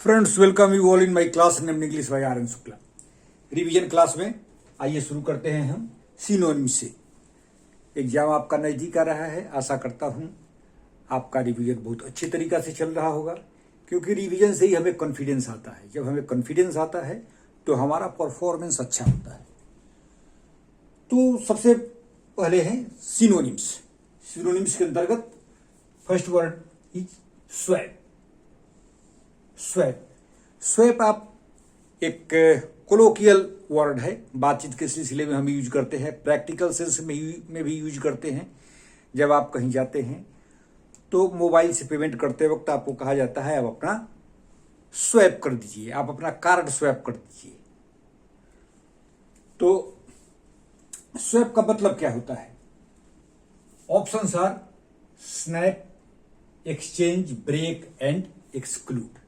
Friends, welcome you all in my class name English by R N Shukla. Revision class में आइए शुरू करते हैं हम सिनोनिम्स से। एग्जाम आपका नजदीक आ रहा है। आशा करता हूं आपका रिवीजन बहुत अच्छे तरीका से चल रहा होगा, क्योंकि रिवीजन से ही हमें कॉन्फिडेंस आता है। जब हमें कॉन्फिडेंस आता है तो हमारा परफॉर्मेंस अच्छा होता है। तो सबसे पहले है सिनोनिम्स। सिनोनिम्स के अंतर्गत first word is swap. Swap swap आप एक कोलोकियल वर्ड है, बातचीत के सिलसिले में हम यूज करते हैं, प्रैक्टिकल सेंस में भी यूज करते हैं। जब आप कहीं जाते हैं तो मोबाइल से पेमेंट करते वक्त आपको कहा जाता है आप अपना स्वैप कर दीजिए, आप अपना कार्ड स्वैप कर दीजिए। तो स्वैप का मतलब क्या होता है? Options are snap, exchange, break and exclude.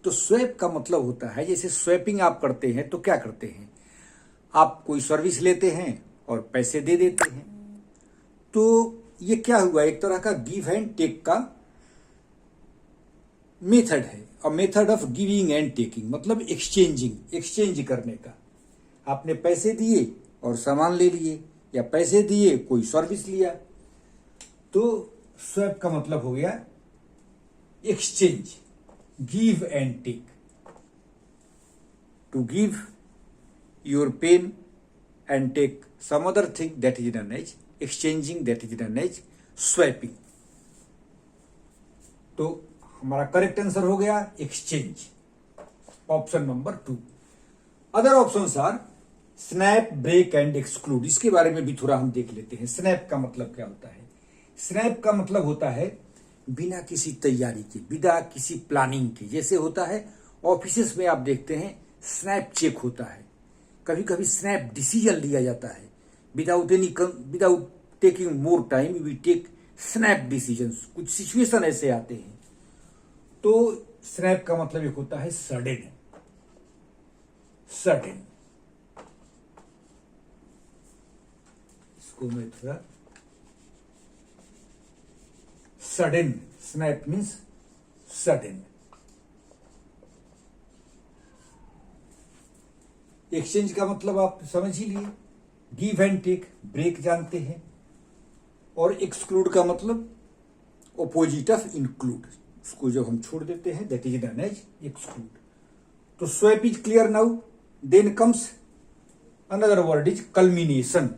तो स्वैप का मतलब होता है, जैसे स्वैपिंग आप करते हैं तो क्या करते हैं, आप कोई सर्विस लेते हैं और पैसे दे देते हैं। तो ये क्या हुआ, एक तरह का गिव एंड टेक का मेथड है, a method of giving and taking, मतलब एक्सचेंज करने का। आपने पैसे दिए और सामान ले लिए, या पैसे दिए कोई सर्विस लिया। तो स्वैप का मतलब हो गया exchange, give and take. To give your pen and take some other thing, that is known as exchanging, that is known as swapping. तो हमारा करेक्ट आंसर हो गया exchange, option number 2। Other options are snap, break and exclude. इसके बारे में भी थोड़ा हम देख लेते हैं। स्नैप का मतलब क्या होता है? स्नैप का मतलब होता है बिना किसी तैयारी के, बिना किसी प्लानिंग के। जैसे होता है ऑफिस में आप देखते हैं स्नैप चेक होता है, कभी कभी स्नैप डिसीजन लिया जाता है, without taking more time we take snap decisions. कुछ सिचुएशन ऐसे आते हैं। तो स्नैप का मतलब एक होता है सडन। इसको मैं थोड़ा sudden, snap means sudden. Exchange का मतलब आप समझ ही लिए, गिव एंड टेक, ब्रेक जानते हैं। और एक्सक्लूड का मतलब ऑपोजिट ऑफ इंक्लूड, उसको जब हम छोड़ देते हैं that is known as exclude. तो swap is clear now. Then comes another word is culmination.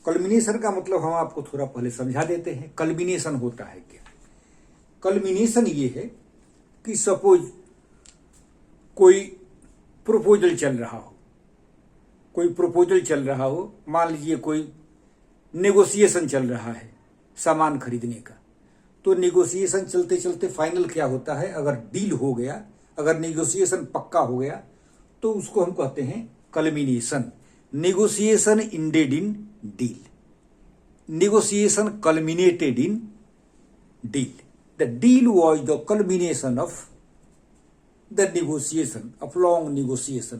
Culmination का मतलब हम आपको थोड़ा पहले समझा देते हैं। कल्मिनेशन होता है क्या? कल्मिनेशन ये है कि सपोज कोई प्रपोजल चल रहा हो, मान लीजिए कोई नेगोशिएशन चल रहा है सामान खरीदने का। तो नेगोशिएशन चलते चलते फाइनल क्या होता है, अगर डील हो गया, अगर नेगोशिएशन पक्का हो गया, तो उसको हम कहते हैं culmination. Negotiation ended in deal, negotiation culminated in deal. The deal was the culmination of the negotiation, of long negotiation.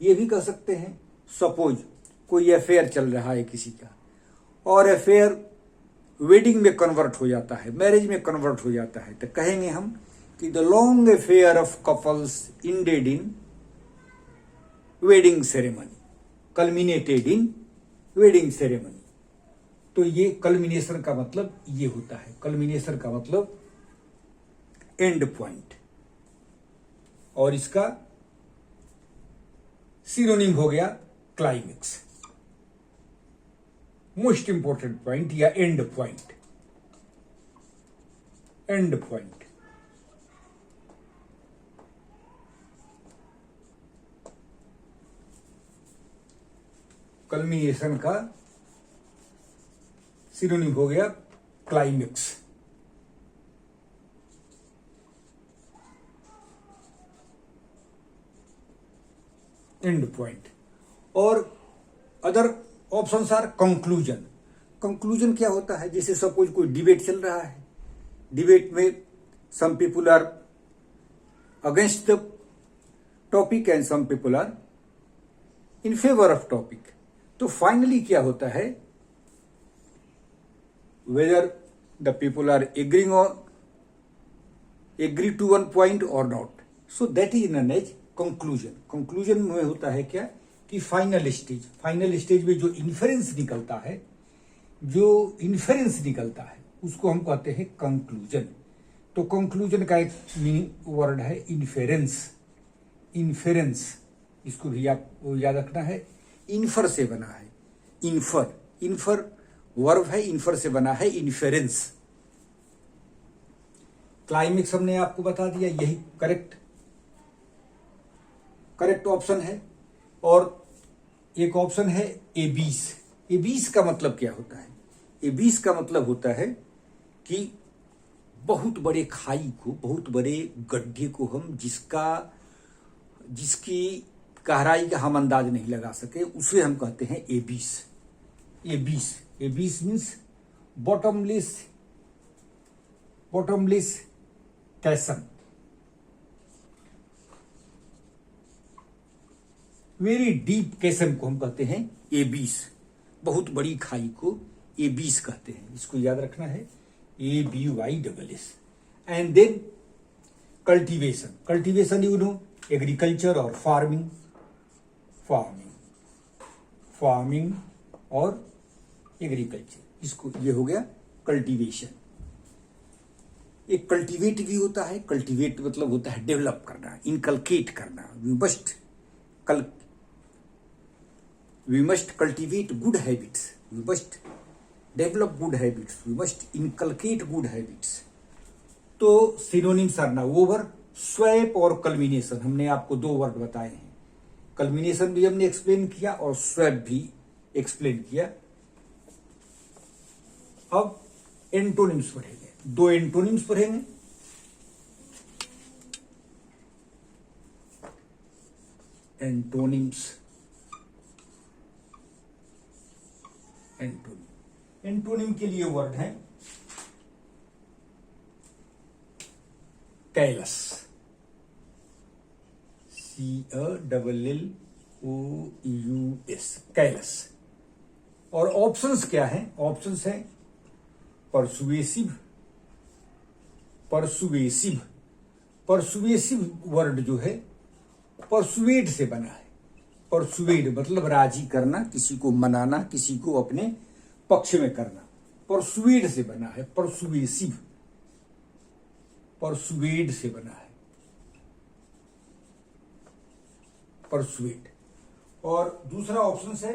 ये भी कह सकते हैं, सपोज कोई अफेयर चल रहा है किसी का, और अफेयर वेडिंग में कन्वर्ट हो जाता है, मैरिज में कन्वर्ट हो जाता है, तो कहेंगे हम कि the long affair of couples ended in wedding ceremony, culminated in wedding ceremony. तो ये कल्मिनेशन का मतलब ये होता है। कल्मिनेशन का मतलब एंड पॉइंट, और इसका सिनोनिम हो गया क्लाइमेक्स, मोस्ट इंपॉर्टेंट पॉइंट या end point. End point culmination का सिनोनिम हो गया क्लाइमेक्स। End point. और other options are conclusion. Conclusion क्या होता है? जैसे सपोज कोई डिबेट चल रहा है, डिबेट में some people are against the topic and some people are in favour of topic. तो फाइनली क्या होता है, whether the people are agree to one point और not. So that is known as conclusion. Conclusion में होता है क्या कि फाइनल स्टेज, फाइनल स्टेज में जो इन्फेरेंस निकलता है, जो इन्फेरेंस निकलता है उसको हम कहते हैं कंक्लूजन। तो कंक्लूजन का एक मीनिंग वर्ड है इन्फेरेंस। इन्फेरेंस इसको भी आपको याद रखना है, इन्फर से बना है। इन्फर, इन्फर वर्ब है, इन्फर से बना है इन्फेरेंस। क्लाइमेक्स हमने आपको बता दिया, यही करेक्ट ऑप्शन है। और एक ऑप्शन है एबीस। एबीस का मतलब क्या होता है? एबीस का मतलब होता है कि बहुत बड़े खाई को, बहुत बड़े गड्ढे को हम जिसकी गहराई का हम अंदाज नहीं लगा सके, उसे हम कहते हैं Abies. Abies, Abies means bottomless कैसन। वेरी डीप कैसन को हम कहते हैं एबीस। बहुत बड़ी खाई को एबीस कहते हैं, इसको याद रखना है, ABYSS। And then cultivation, cultivation you know agriculture और फार्मिंग और एग्रीकल्चर, इसको ये हो गया कल्टीवेशन। एक कल्टीवेट भी होता है, कल्टीवेट मतलब होता है डेवलप करना, इनकलकेट करना। We must cultivate good habits, we must develop good habits, we must inculcate good habits. तो synonyms are now over. Swap और कल्मिनेशन हमने आपको दो वर्ड बताए हैं, कल्मिनेशन भी हमने एक्सप्लेन किया और स्वैप भी एक्सप्लेन किया। अब एंटोनिम्स पढ़ेंगे, दो एंटोनिम्स पढ़ेंगे। एंटोनिम्स, एंटोनिम के लिए वर्ड है कैलस, CALLOUS, कैलस। और ऑप्शंस क्या है? ऑप्शंस है परसुएसिव, परसुएसिव वर्ड जो है परसुएड से बना है। परसुएड मतलब राजी करना, किसी को मनाना, किसी को अपने पक्ष में करना। परसुएड से बना है, परसुएसिव, परसुएड से बना है, परसुएड। और दूसरा ऑप्शन है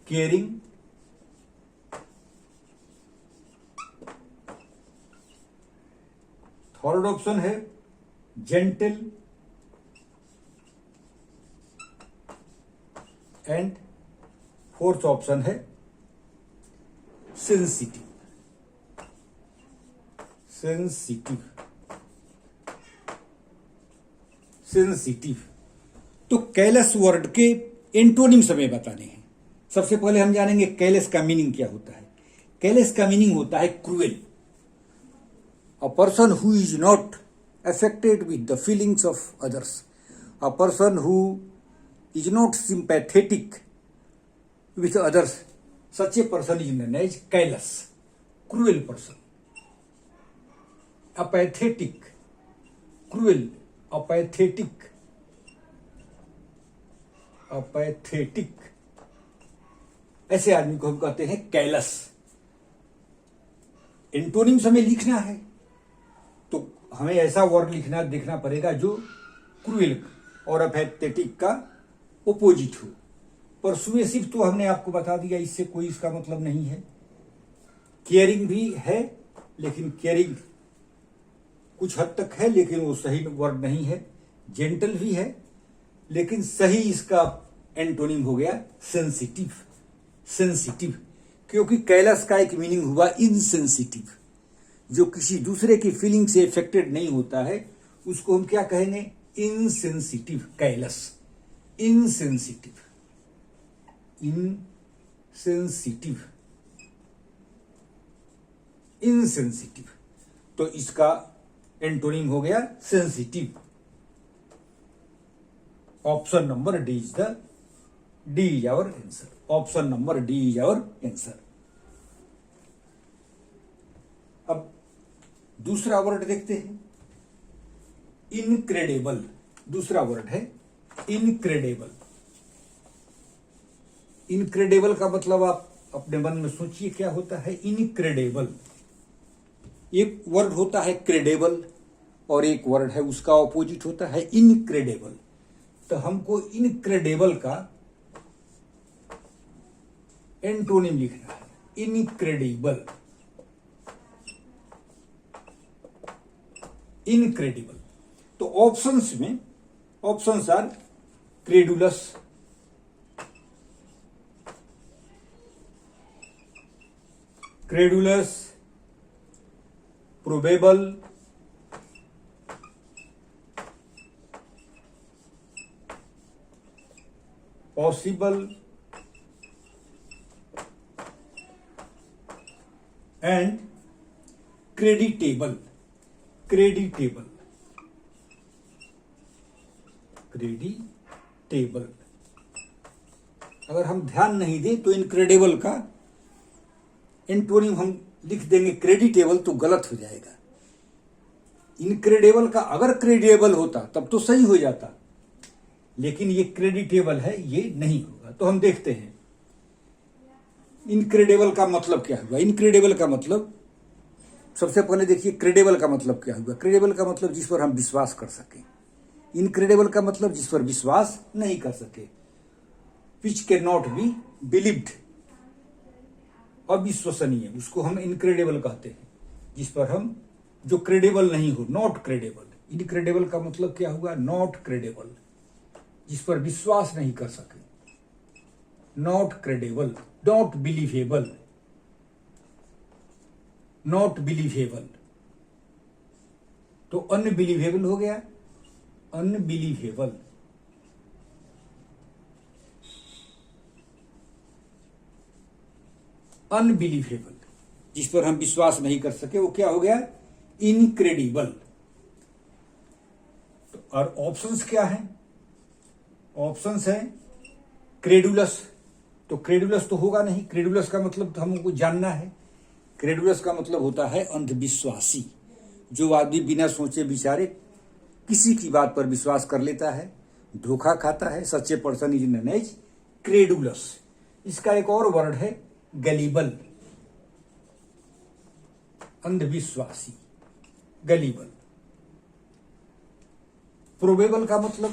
केयरिंग, थर्ड ऑप्शन है जेंटल, एंड फोर्थ ऑप्शन है सेंसिटिव। तो कैलस वर्ड के एंटोनिम्स हमें बताने हैं। सबसे पहले हम जानेंगे कैलस का मीनिंग क्या होता है। कैलस का मीनिंग होता है cruel. A person who is not affected with the feelings of others, a person who is not sympathetic with others, such a person is known as callous, cruel person. Apathetic, cruel, apathetic, ऐसे आदमी को हम कहते हैं callus. Antonyms हमें लिखना है तो हमें ऐसा वर्ड देखना पड़ेगा जो क्रूएल और अपेथेटिक का ओपोजिट हो। परसुएसिव तो हमने आपको बता दिया, इससे कोई इसका मतलब नहीं है। केयरिंग भी है, लेकिन केयरिंग कुछ हद तक है, लेकिन वो सही वर्ड नहीं है। जेंटल भी है, लेकिन सही इसका एंटोनिम हो गया सेंसिटिव। क्योंकि कैलस का एक मीनिंग हुआ इनसेंसिटिव, जो किसी दूसरे की फीलिंग से इफेक्टेड नहीं होता है, उसको हम क्या कहेंगे? इनसेंसिटिव। Callous, insensitive. तो इसका एंटोनिम हो गया sensitive. Option number D is our answer. Option number D is our answer. अब दूसरा वर्ड देखते हैं। इनक्रेडिबल दूसरा वर्ड है, इनक्रेडिबल। इनक्रेडिबल का मतलब आप अपने मन में सोचिए क्या होता है इनक्रेडिबल। एक वर्ड होता है क्रेडिबल और एक वर्ड है उसका ऑपोजिट होता है इनक्रेडिबल। तो हमको इनक्रेडिबल का एंटोनिम लिखना है, इनक्रेडिबल। इनक्रेडिबल तो ऑप्शंस में options are credulous, credulous, probable, possible and creditable. Creditable, creditable. अगर हम ध्यान नहीं दें तो इनक्रेडिबल का एंटोनिम हम लिख देंगे क्रेडिटेबल तो गलत हो जाएगा। इनक्रेडिबल का अगर क्रेडिटेबल होता तब तो सही हो जाता, लेकिन ये क्रेडिटेबल है, ये नहीं होगा। तो हम देखते हैं इनक्रेडिबल का मतलब क्या हुआ। इनक्रेडिबल का मतलब सबसे पहले देखिए क्रेडिबल का मतलब क्या हुआ। क्रेडिबल का मतलब जिस पर हम विश्वास कर सके। इनक्रेडिबल का मतलब जिस पर विश्वास नहीं कर सके, which can not be believed, अविश्वसनीय, उसको हम इनक्रेडिबल कहते हैं। जिस पर हम जो क्रेडिबल नहीं हो, नॉट क्रेडिबल। इनक्रेडिबल का मतलब क्या हुआ, नॉट क्रेडिबल, जिस पर विश्वास नहीं कर सके, not credible, not believable, not believable. तो अनबिलीवेबल हो गया, अनबिलीवेबल। अनबिलीवेबल जिस पर हम विश्वास नहीं कर सके वो क्या हो गया, इनक्रेडिबल। और ऑप्शंस क्या है, ऑप्शंस है क्रेडुलस। तो क्रेडुलस तो होगा नहीं, क्रेडुलस का मतलब तो हमको जानना है। क्रेडुलस का मतलब होता है अंधविश्वासी, जो आदमी बिना सोचे विचारे किसी की बात पर विश्वास कर लेता है, धोखा खाता है। सच्चे person is known as credulous. इसका एक और वर्ड है गलीबल, अंधविश्वासी, गलीबल। प्रोबेबल का मतलब,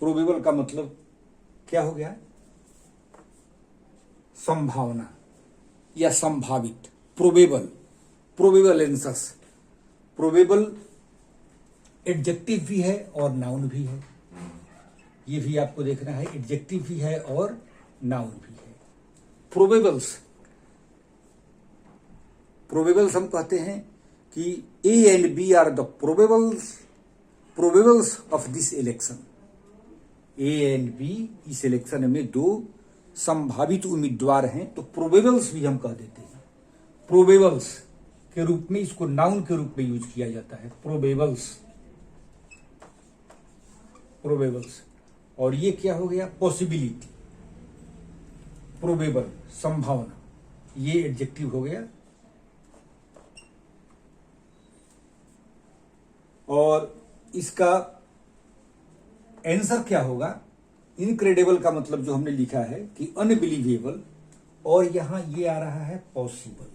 प्रोबेबल का मतलब क्या हो गया, संभावना या संभावित। प्रोबेबल, प्रोबेबलेंसस। प्रोबेबल एडजेक्टिव भी है और नाउन भी है। ये भी आपको देखना है, एडजेक्टिव भी है और नाउन भी है। प्रोबेबल्स, प्रोबेबल्स हम कहते हैं कि A and B are the probables, probables of this election. A and B इस इलेक्शन में दो संभावित उम्मीदवार हैं, तो प्रोबेबल्स भी हम कह देते हैं। प्रोबेबल्स के रूप में इसको नाउन के रूप में यूज किया जाता है, प्रोबेबल्स, प्रोबेबल्स। और ये क्या हो गया, पॉसिबिलिटी। प्रोबेबल संभावना, ये एडजेक्टिव हो गया। और इसका आंसर क्या होगा, इनक्रेडिबल का मतलब जो हमने लिखा है कि अनबिलीवेबल, और यहां ये आ रहा है पॉसिबल।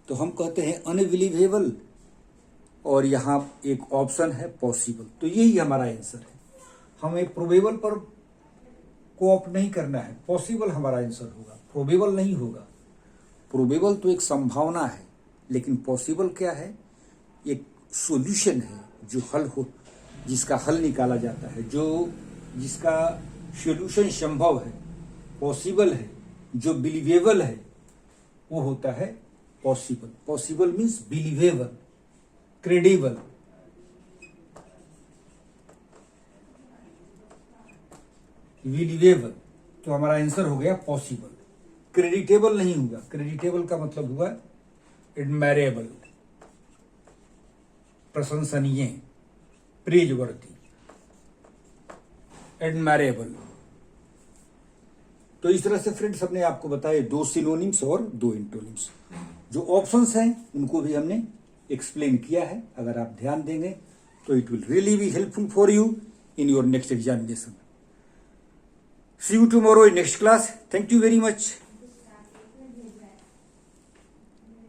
तो हम कहते हैं अनबिलीवेबल और यहां एक ऑप्शन है पॉसिबल। तो यही हमारा आंसर है। हमें प्रोबेबल पर कोऑप्ट नहीं करना है, पॉसिबल हमारा आंसर होगा, प्रोबेबल नहीं होगा। प्रोबेबल तो एक संभावना है, लेकिन पॉसिबल क्या है, एक सॉल्यूशन है जो हल हो, जिसका हल निकाला जाता है, जो जिसका सॉल्यूशन संभव है। पॉसिबल है, जो बिलीवेबल है, वो होता है possible. Possible means believable, credible. Believable, तो हमारा आंसर हो गया पॉसिबल। क्रेडिटेबल नहीं होगा, क्रेडिटेबल का मतलब हुआ एडमायरेबल, प्रशंसनीय, प्रेजवर्दी, एडमायरेबल। तो इस तरह से फ्रेंड्स हमने आपको बताए दो सिनोनिम्स और दो एंटोनिम्स। जो ऑप्शंस हैं उनको भी हमने एक्सप्लेन किया है, अगर आप ध्यान देंगे तो it will really be helpful for you in your next examination. See you tomorrow in next class. Thank you very much.